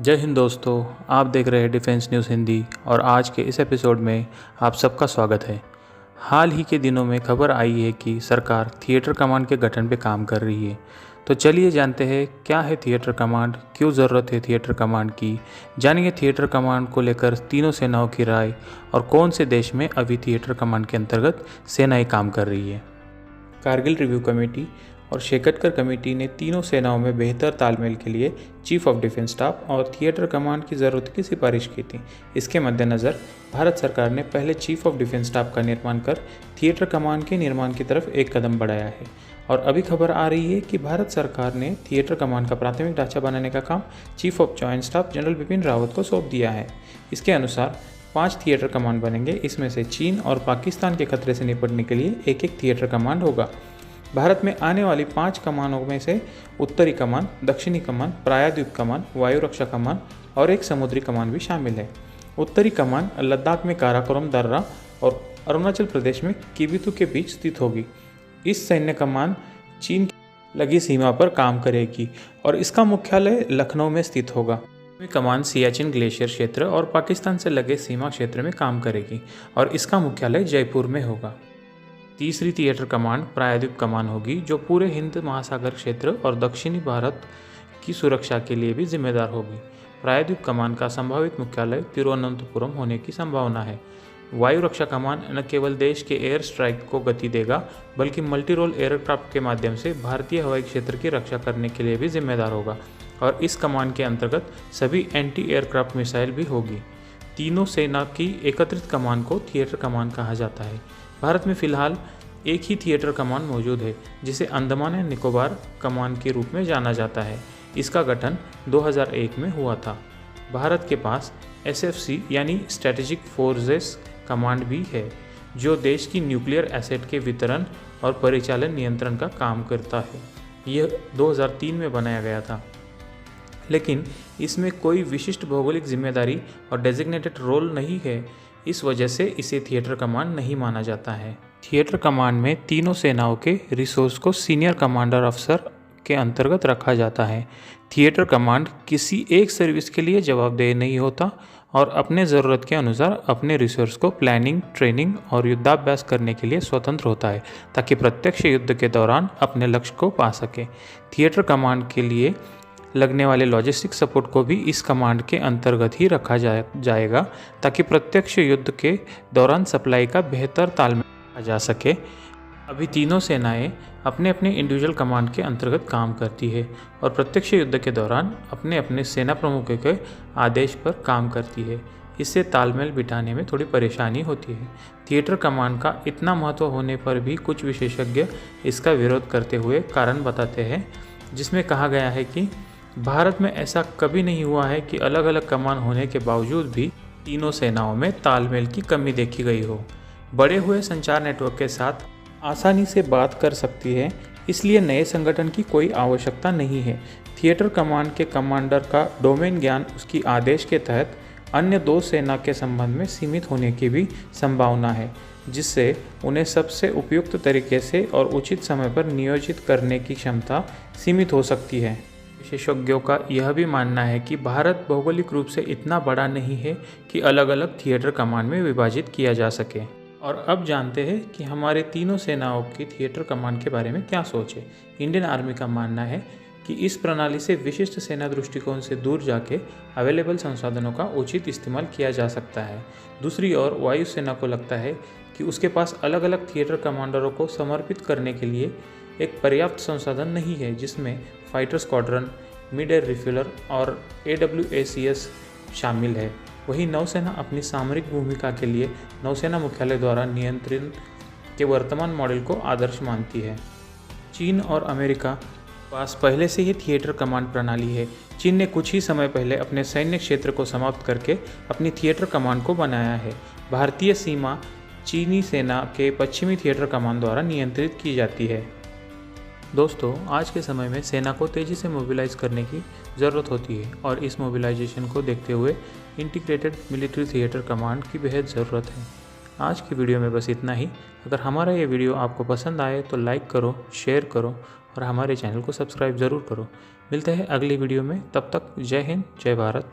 जय हिंद दोस्तों, आप देख रहे हैं डिफेंस न्यूज़ हिंदी और आज के इस एपिसोड में आप सबका स्वागत है। हाल ही के दिनों में खबर आई है कि सरकार थिएटर कमांड के गठन पे काम कर रही है। तो चलिए जानते हैं क्या है थिएटर कमांड, क्यों ज़रूरत है थिएटर कमांड की। जानिए थिएटर कमांड को लेकर तीनों सेनाओं की राय और कौन से देश में अभी थिएटर कमांड के अंतर्गत सेनाएं काम कर रही है। कारगिल रिव्यू कमेटी और शेकटकर कमेटी ने तीनों सेनाओं में बेहतर तालमेल के लिए चीफ ऑफ डिफेंस स्टाफ और थिएटर कमांड की ज़रूरत की सिफारिश की थी। इसके मद्देनज़र भारत सरकार ने पहले चीफ ऑफ डिफेंस स्टाफ का निर्माण कर थिएटर कमांड के निर्माण की तरफ एक कदम बढ़ाया है। और अभी खबर आ रही है कि भारत सरकार ने थिएटर कमांड का प्राथमिक ढांचा बनाने का काम chief of joint staff general Bipin Rawat को सौंप दिया है। इसके अनुसार 5 थिएटर कमांड बनेंगे। इसमें से चीन और पाकिस्तान के खतरे से निपटने के लिए एक थिएटर कमांड होगा। भारत में आने वाली 5 कमानों में से उत्तरी कमान, दक्षिणी कमान, प्रायद्वीप कमान, वायु रक्षा कमान और एक समुद्री कमान भी शामिल है। उत्तरी कमान लद्दाख में काराकोरम दर्रा और अरुणाचल प्रदेश में किबिथु के बीच स्थित होगी। इस सैन्य कमान चीन की लगी सीमा पर काम करेगी और इसका मुख्यालय लखनऊ में स्थित होगा। कमान सियाचिन ग्लेशियर क्षेत्र और पाकिस्तान से लगे सीमा क्षेत्र में काम करेगी और इसका मुख्यालय जयपुर में होगा। तीसरी थिएटर कमांड प्रायद्वीप कमान होगी, जो पूरे हिंद महासागर क्षेत्र और दक्षिणी भारत की सुरक्षा के लिए भी जिम्मेदार होगी। प्रायद्वीप कमान का संभावित मुख्यालय तिरुवनंतपुरम होने की संभावना है। वायु रक्षा कमान न केवल देश के एयर स्ट्राइक को गति देगा, बल्कि मल्टी रोल एयरक्राफ्ट के माध्यम से भारतीय हवाई क्षेत्र की रक्षा करने के लिए भी जिम्मेदार होगा और इस कमान के अंतर्गत सभी एंटी एयरक्राफ्ट मिसाइल भी होगी। तीनों सेना की एकत्रित कमान को थिएटर कमान कहा जाता है। भारत में फिलहाल एक ही थिएटर कमान मौजूद है, जिसे अंडमान एंड निकोबार कमान के रूप में जाना जाता है। इसका गठन 2001 में हुआ था। भारत के पास SFC यानी स्ट्रेटेजिक फोर्सेस कमांड भी है, जो देश की न्यूक्लियर एसेट के वितरण और परिचालन नियंत्रण का काम करता है। यह 2003 में बनाया गया था, लेकिन इसमें कोई विशिष्ट भौगोलिक जिम्मेदारी और डेजिग्नेटेड रोल नहीं है। इस वजह से इसे थिएटर कमांड नहीं माना जाता है। थिएटर कमांड में तीनों सेनाओं के रिसोर्स को सीनियर कमांडर अफसर के अंतर्गत रखा जाता है। थिएटर कमांड किसी एक सर्विस के लिए जवाबदेह नहीं होता और अपने ज़रूरत के अनुसार अपने रिसोर्स को प्लानिंग, ट्रेनिंग और युद्धाभ्यास करने के लिए स्वतंत्र होता है, ताकि प्रत्यक्ष युद्ध के दौरान अपने लक्ष्य को पा सके। थिएटर कमांड के लिए लगने वाले लॉजिस्टिक सपोर्ट को भी इस कमांड के अंतर्गत ही रखा जाएगा, ताकि प्रत्यक्ष युद्ध के दौरान सप्लाई का बेहतर तालमेल रखा जा सके। अभी तीनों सेनाएं अपने अपने इंडिविजुअल कमांड के अंतर्गत काम करती है और प्रत्यक्ष युद्ध के दौरान अपने अपने सेना प्रमुखों के आदेश पर काम करती है। इससे तालमेल बिठाने में थोड़ी परेशानी होती है। थिएटर कमांड का इतना महत्व होने पर भी कुछ विशेषज्ञ इसका विरोध करते हुए कारण बताते हैं, जिसमें कहा गया है कि भारत में ऐसा कभी नहीं हुआ है कि अलग अलग कमान होने के बावजूद भी तीनों सेनाओं में तालमेल की कमी देखी गई हो। बढ़े हुए संचार नेटवर्क के साथ आसानी से बात कर सकती है, इसलिए नए संगठन की कोई आवश्यकता नहीं है। थिएटर कमांड के कमांडर का डोमेन ज्ञान उसकी आदेश के तहत अन्य 2 सेना के संबंध में सीमित होने की भी संभावना है, जिससे उन्हें सबसे उपयुक्त तरीके से और उचित समय पर नियोजित करने की क्षमता सीमित हो सकती है। विशेषज्ञों का यह भी मानना है कि भारत भौगोलिक रूप से इतना बड़ा नहीं है कि अलग अलग थिएटर कमांड में विभाजित किया जा सके। और अब जानते हैं कि हमारे तीनों सेनाओं की थिएटर कमांड के बारे में क्या सोच है। इंडियन आर्मी का मानना है कि इस प्रणाली से विशिष्ट सेना दृष्टिकोण से दूर जाके अवेलेबल संसाधनों का उचित इस्तेमाल किया जा सकता है। दूसरी ओर वायुसेना को लगता है कि उसके पास अलग अलग थिएटर कमांडरों को समर्पित करने के लिए एक पर्याप्त संसाधन नहीं है, जिसमें fighter squadron, mid air refueller और AWACS शामिल है। वहीं नौसेना अपनी सामरिक भूमिका के लिए नौसेना मुख्यालय द्वारा नियंत्रण के वर्तमान मॉडल को आदर्श मानती है। चीन और अमेरिका पास पहले से ही थिएटर कमांड प्रणाली है। चीन ने कुछ ही समय पहले अपने सैन्य क्षेत्र को समाप्त करके अपनी थिएटर कमांड को बनाया है। भारतीय सीमा चीनी सेना के पश्चिमी थिएटर कमांड द्वारा नियंत्रित की जाती है। दोस्तों, आज के समय में सेना को तेज़ी से मोबिलाइज करने की ज़रूरत होती है और इस मोबिलाइजेशन को देखते हुए इंटीग्रेटेड मिलिट्री थिएटर कमांड की बेहद ज़रूरत है। आज की वीडियो में बस इतना ही। अगर हमारा ये वीडियो आपको पसंद आए तो लाइक करो, शेयर करो और हमारे चैनल को सब्सक्राइब ज़रूर करो। मिलते हैं अगली वीडियो में, तब तक जय हिंद, जय भारत।